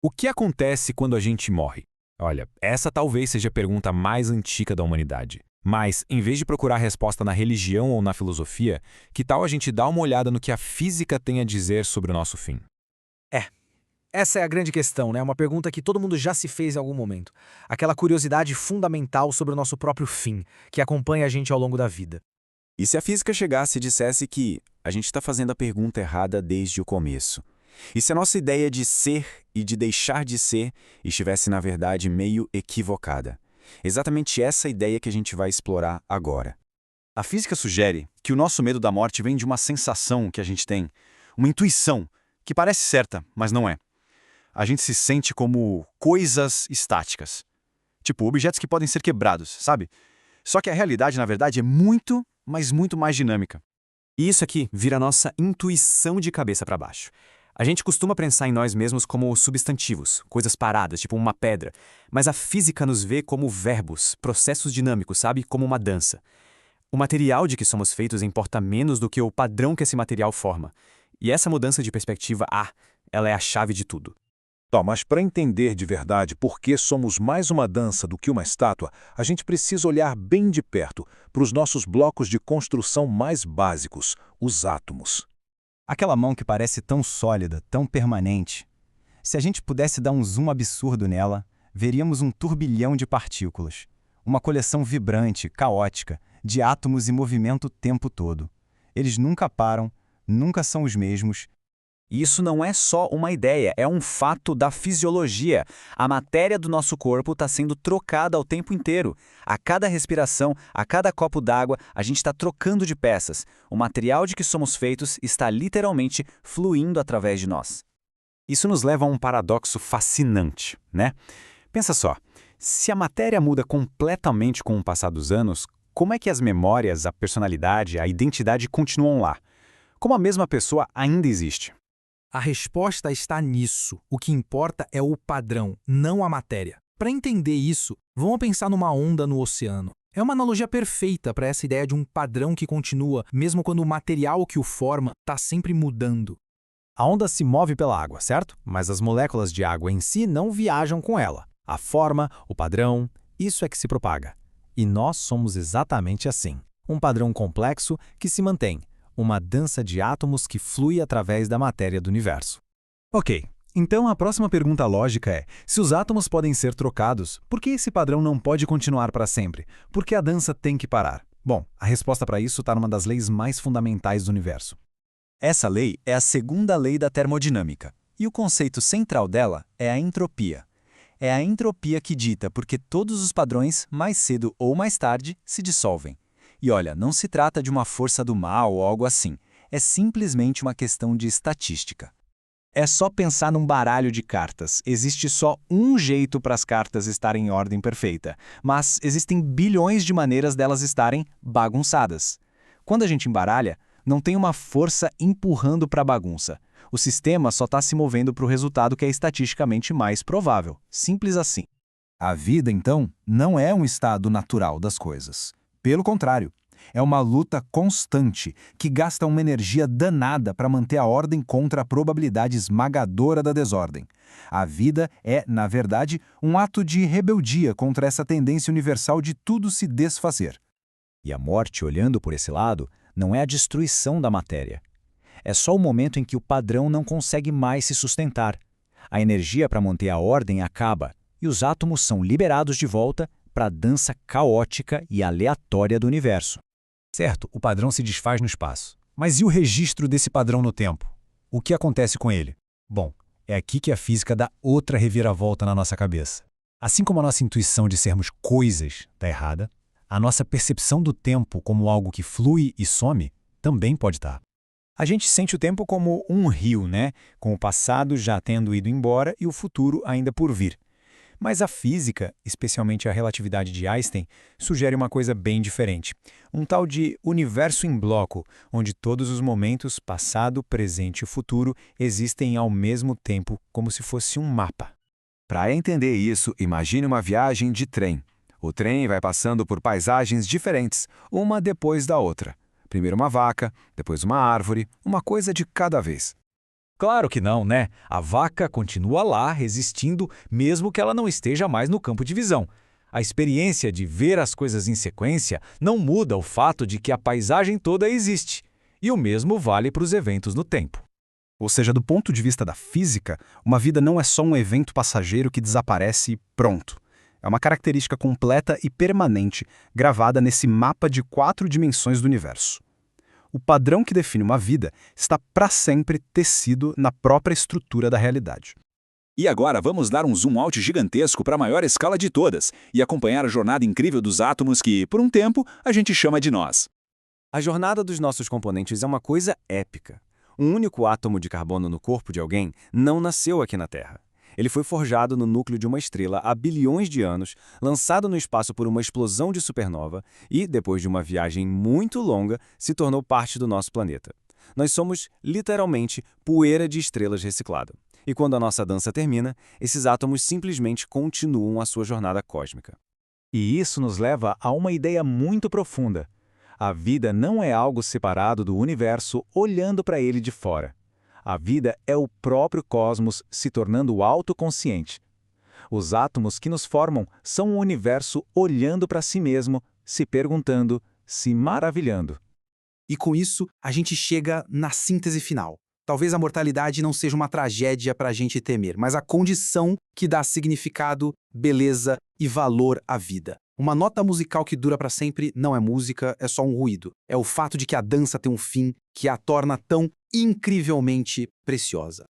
O que acontece quando a gente morre? Olha, essa talvez seja a pergunta mais antiga da humanidade. Mas, em vez de procurar a resposta na religião ou na filosofia, que tal a gente dar uma olhada no que a física tem a dizer sobre o nosso fim? É, essa é a grande questão, né? Uma pergunta que todo mundo já se fez em algum momento. Aquela curiosidade fundamental sobre o nosso próprio fim, que acompanha a gente ao longo da vida. E se a física chegasse e dissesse que a gente está fazendo a pergunta errada desde o começo? E se a nossa ideia de ser e de deixar de ser estivesse, na verdade, meio equivocada? Exatamente essa ideia que a gente vai explorar agora. A física sugere que o nosso medo da morte vem de uma sensação que a gente tem, uma intuição, que parece certa, mas não é. A gente se sente como coisas estáticas. Tipo, objetos que podem ser quebrados, sabe? Só que a realidade, na verdade, é muito, mas muito mais dinâmica. E isso aqui vira a nossa intuição de cabeça para baixo. A gente costuma pensar em nós mesmos como substantivos, coisas paradas, tipo uma pedra, mas a física nos vê como verbos, processos dinâmicos, sabe? Como uma dança. O material de que somos feitos importa menos do que o padrão que esse material forma. E essa mudança de perspectiva, ela é a chave de tudo. Tá, mas para entender de verdade por que somos mais uma dança do que uma estátua, a gente precisa olhar bem de perto para os nossos blocos de construção mais básicos, os átomos. Aquela mão que parece tão sólida, tão permanente. Se a gente pudesse dar um zoom absurdo nela, veríamos um turbilhão de partículas. Uma coleção vibrante, caótica, de átomos em movimento o tempo todo. Eles nunca param, nunca são os mesmos. Isso não é só uma ideia, é um fato da fisiologia. A matéria do nosso corpo está sendo trocada ao tempo inteiro. A cada respiração, a cada copo d'água, a gente está trocando de peças. O material de que somos feitos está literalmente fluindo através de nós. Isso nos leva a um paradoxo fascinante, né? Pensa só, se a matéria muda completamente com o passar dos anos, como é que as memórias, a personalidade, a identidade continuam lá? Como a mesma pessoa ainda existe? A resposta está nisso. O que importa é o padrão, não a matéria. Para entender isso, vamos pensar numa onda no oceano. É uma analogia perfeita para essa ideia de um padrão que continua, mesmo quando o material que o forma está sempre mudando. A onda se move pela água, certo? Mas as moléculas de água em si não viajam com ela. A forma, o padrão, isso é que se propaga. E nós somos exatamente assim. Um padrão complexo que se mantém. Uma dança de átomos que flui através da matéria do universo. Ok, então a próxima pergunta lógica é: se os átomos podem ser trocados, por que esse padrão não pode continuar para sempre? Por que a dança tem que parar? Bom, a resposta para isso está numa das leis mais fundamentais do universo. Essa lei é a segunda lei da termodinâmica, e o conceito central dela é a entropia. É a entropia que dita porque todos os padrões, mais cedo ou mais tarde, se dissolvem. E olha, não se trata de uma força do mal ou algo assim. É simplesmente uma questão de estatística. É só pensar num baralho de cartas. Existe só um jeito para as cartas estarem em ordem perfeita, mas existem bilhões de maneiras delas estarem bagunçadas. Quando a gente embaralha, não tem uma força empurrando para a bagunça. O sistema só está se movendo para o resultado que é estatisticamente mais provável. Simples assim. A vida, então, não é um estado natural das coisas. Pelo contrário, é uma luta constante que gasta uma energia danada para manter a ordem contra a probabilidade esmagadora da desordem. A vida é, na verdade, um ato de rebeldia contra essa tendência universal de tudo se desfazer. E a morte, olhando por esse lado, não é a destruição da matéria. É só o momento em que o padrão não consegue mais se sustentar. A energia para manter a ordem acaba e os átomos são liberados de volta para a dança caótica e aleatória do universo. Certo, o padrão se desfaz no espaço. Mas e o registro desse padrão no tempo? O que acontece com ele? Bom, é aqui que a física dá outra reviravolta na nossa cabeça. Assim como a nossa intuição de sermos coisas está errada, a nossa percepção do tempo como algo que flui e some também pode estar. A gente sente o tempo como um rio, né? Com o passado já tendo ido embora e o futuro ainda por vir. Mas a física, especialmente a relatividade de Einstein, sugere uma coisa bem diferente. Um tal de universo em bloco, onde todos os momentos, passado, presente e futuro, existem ao mesmo tempo, como se fosse um mapa. Para entender isso, imagine uma viagem de trem. O trem vai passando por paisagens diferentes, uma depois da outra. Primeiro uma vaca, depois uma árvore, uma coisa de cada vez. Claro que não, né? A vaca continua lá, resistindo, mesmo que ela não esteja mais no campo de visão. A experiência de ver as coisas em sequência não muda o fato de que a paisagem toda existe. E o mesmo vale para os eventos no tempo. Ou seja, do ponto de vista da física, uma vida não é só um evento passageiro que desaparece e pronto. É uma característica completa e permanente, gravada nesse mapa de 4 dimensões do universo. O padrão que define uma vida está para sempre tecido na própria estrutura da realidade. E agora vamos dar um zoom out gigantesco para a maior escala de todas e acompanhar a jornada incrível dos átomos que, por um tempo, a gente chama de nós. A jornada dos nossos componentes é uma coisa épica. Um único átomo de carbono no corpo de alguém não nasceu aqui na Terra. Ele foi forjado no núcleo de uma estrela há bilhões de anos, lançado no espaço por uma explosão de supernova e, depois de uma viagem muito longa, se tornou parte do nosso planeta. Nós somos, literalmente, poeira de estrelas reciclada. E quando a nossa dança termina, esses átomos simplesmente continuam a sua jornada cósmica. E isso nos leva a uma ideia muito profunda. A vida não é algo separado do universo olhando para ele de fora. A vida é o próprio cosmos se tornando autoconsciente. Os átomos que nos formam são o universo olhando para si mesmo, se perguntando, se maravilhando. E com isso, a gente chega na síntese final. Talvez a mortalidade não seja uma tragédia para a gente temer, mas a condição que dá significado, beleza e valor à vida. Uma nota musical que dura para sempre não é música, é só um ruído. É o fato de que a dança tem um fim que a torna tão incrivelmente preciosa.